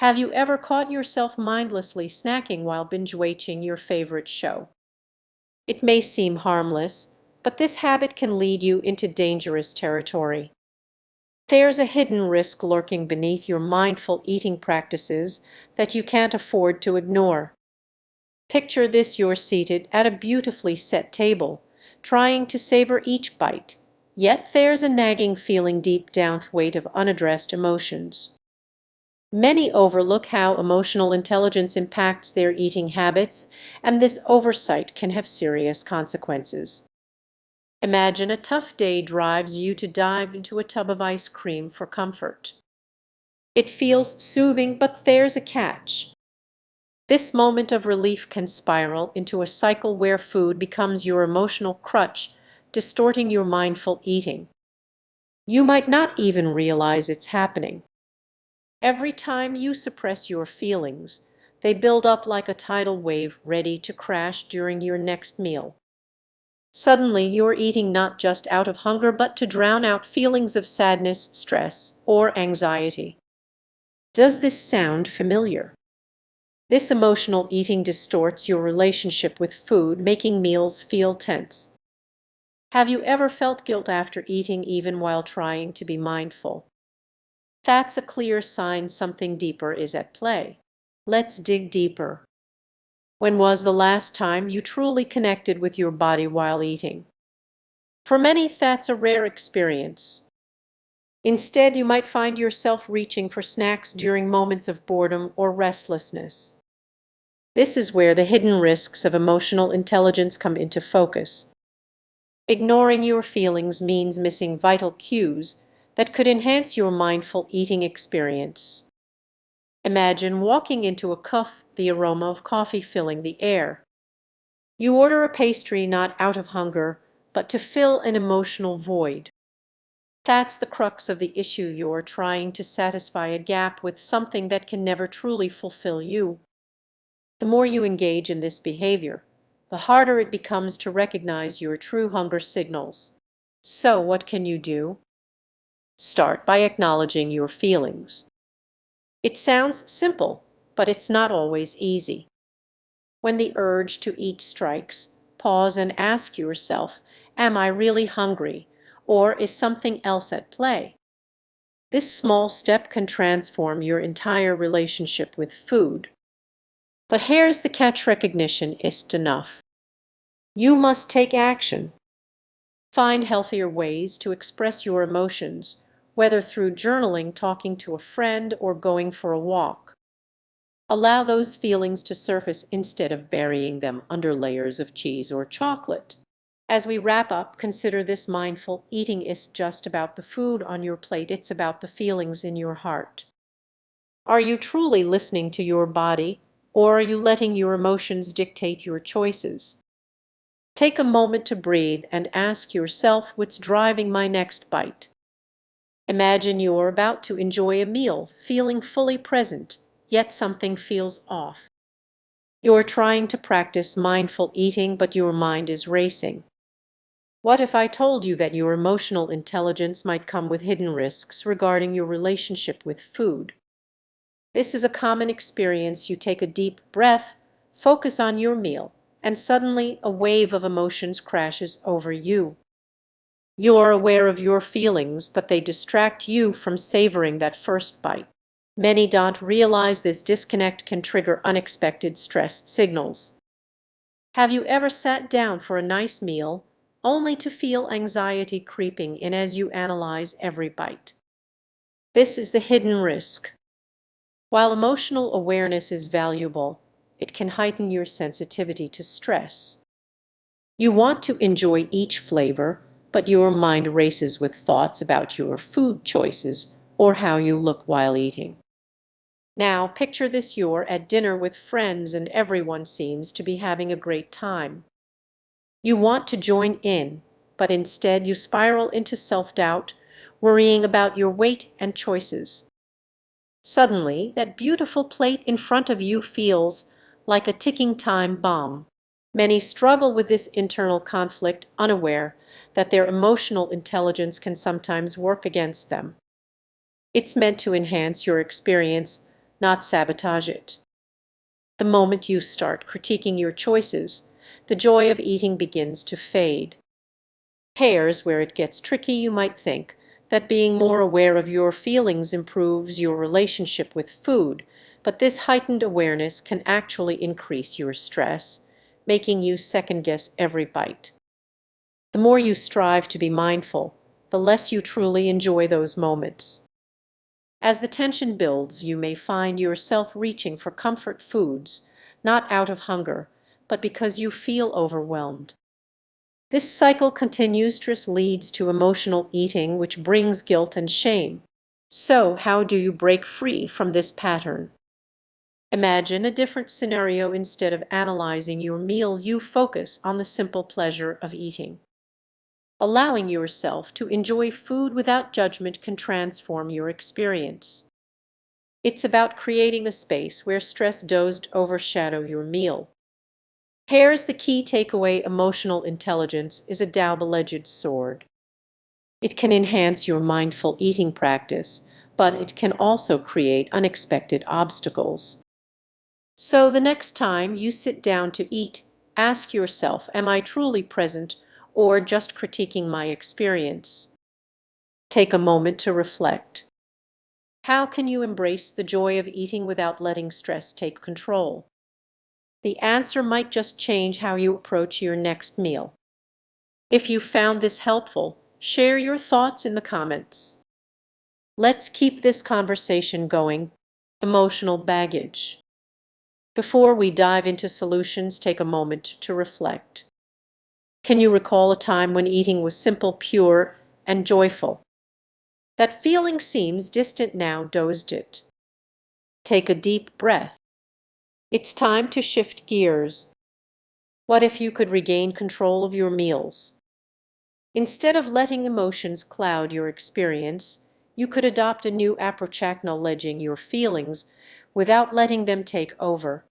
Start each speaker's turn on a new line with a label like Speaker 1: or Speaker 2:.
Speaker 1: Have you ever caught yourself mindlessly snacking while binge-watching your favorite show? It may seem harmless, but this habit can lead you into dangerous territory. There's a hidden risk lurking beneath your mindful eating practices that you can't afford to ignore. Picture this: you're seated at a beautifully set table, trying to savor each bite, yet there's a nagging feeling deep down, weight of unaddressed emotions. Many overlook how emotional intelligence impacts their eating habits, and this oversight can have serious consequences. Imagine a tough day drives you to dive into a tub of ice cream for comfort. It feels soothing, but there's a catch. This moment of relief can spiral into a cycle where food becomes your emotional crutch, distorting your mindful eating. You might not even realize it's happening. Every time you suppress your feelings, they build up like a tidal wave ready to crash during your next meal. Suddenly, you're eating not just out of hunger but to drown out feelings of sadness, stress, or anxiety. Does this sound familiar? This emotional eating distorts your relationship with food, making meals feel tense. Have you ever felt guilt after eating, even while trying to be mindful? That's a clear sign something deeper is at play. Let's dig deeper. When was the last time you truly connected with your body while eating? For many, that's a rare experience. Instead, you might find yourself reaching for snacks during moments of boredom or restlessness. This is where the hidden risks of emotional intelligence come into focus. Ignoring your feelings means missing vital cues that could enhance your mindful eating experience. Imagine walking into a cafe, the aroma of coffee filling the air. You order a pastry not out of hunger, but to fill an emotional void. That's the crux of the issue. You're trying to satisfy a gap with something that can never truly fulfill you. The more you engage in this behavior, the harder it becomes to recognize your true hunger signals. So, what can you do? Start by acknowledging your feelings. It sounds simple, but it's not always easy. When the urge to eat strikes, pause and ask yourself, am I really hungry, or is something else at play? This small step can transform your entire relationship with food. But here's the catch: recognition isn't enough. You must take action. Find healthier ways to express your emotions, whether through journaling, talking to a friend, or going for a walk. Allow those feelings to surface instead of burying them under layers of cheese or chocolate. As we wrap up, consider this: mindful eating isn't just about the food on your plate, it's about the feelings in your heart. Are you truly listening to your body, or are you letting your emotions dictate your choices? Take a moment to breathe and ask yourself, what's driving my next bite? Imagine you're about to enjoy a meal, feeling fully present, yet something feels off. You're trying to practice mindful eating, but your mind is racing. What if I told you that your emotional intelligence might come with hidden risks regarding your relationship with food? This is a common experience. You take a deep breath, focus on your meal, and suddenly a wave of emotions crashes over you. You are aware of your feelings, but they distract you from savoring that first bite. Many don't realize this disconnect can trigger unexpected stress signals. Have you ever sat down for a nice meal only to feel anxiety creeping in as you analyze every bite? This is the hidden risk. While emotional awareness is valuable, it can heighten your sensitivity to stress. You want to enjoy each flavor, but your mind races with thoughts about your food choices or how you look while eating. Now, picture this: you're at dinner with friends and everyone seems to be having a great time. You want to join in, but instead you spiral into self-doubt, worrying about your weight and choices. Suddenly, that beautiful plate in front of you feels like a ticking time bomb. Many struggle with this internal conflict, unaware that their emotional intelligence can sometimes work against them. It's meant to enhance your experience, not sabotage it. The moment you start critiquing your choices, the joy of eating begins to fade. Here's where it gets tricky. You might think that being more aware of your feelings improves your relationship with food, but this heightened awareness can actually increase your stress, making you second-guess every bite. The more you strive to be mindful, the less you truly enjoy those moments. As the tension builds, you may find yourself reaching for comfort foods, not out of hunger, but because you feel overwhelmed. This cycle continues. Stress leads to emotional eating, which brings guilt and shame. So, how do you break free from this pattern? Imagine a different scenario. Instead of analyzing your meal, you focus on the simple pleasure of eating. Allowing yourself to enjoy food without judgment can transform your experience. It's about creating a space where stress doesn't overshadow your meal. Here's the key takeaway: emotional intelligence is a double-edged sword. It can enhance your mindful eating practice, but it can also create unexpected obstacles. So the next time you sit down to eat, ask yourself, am I truly present or just critiquing my experience? Take a moment to reflect. How can you embrace the joy of eating without letting stress take control? The answer might just change how you approach your next meal. If you found this helpful, share your thoughts in the comments. Let's keep this conversation going. Emotional baggage. Before we dive into solutions, take a moment to reflect. Can you recall a time when eating was simple, pure, and joyful? That feeling seems distant now. Dozed it. Take a deep breath. It's time to shift gears. What if you could regain control of your meals? Instead of letting emotions cloud your experience, you could adopt a new approach: acknowledging your feelings without letting them take over.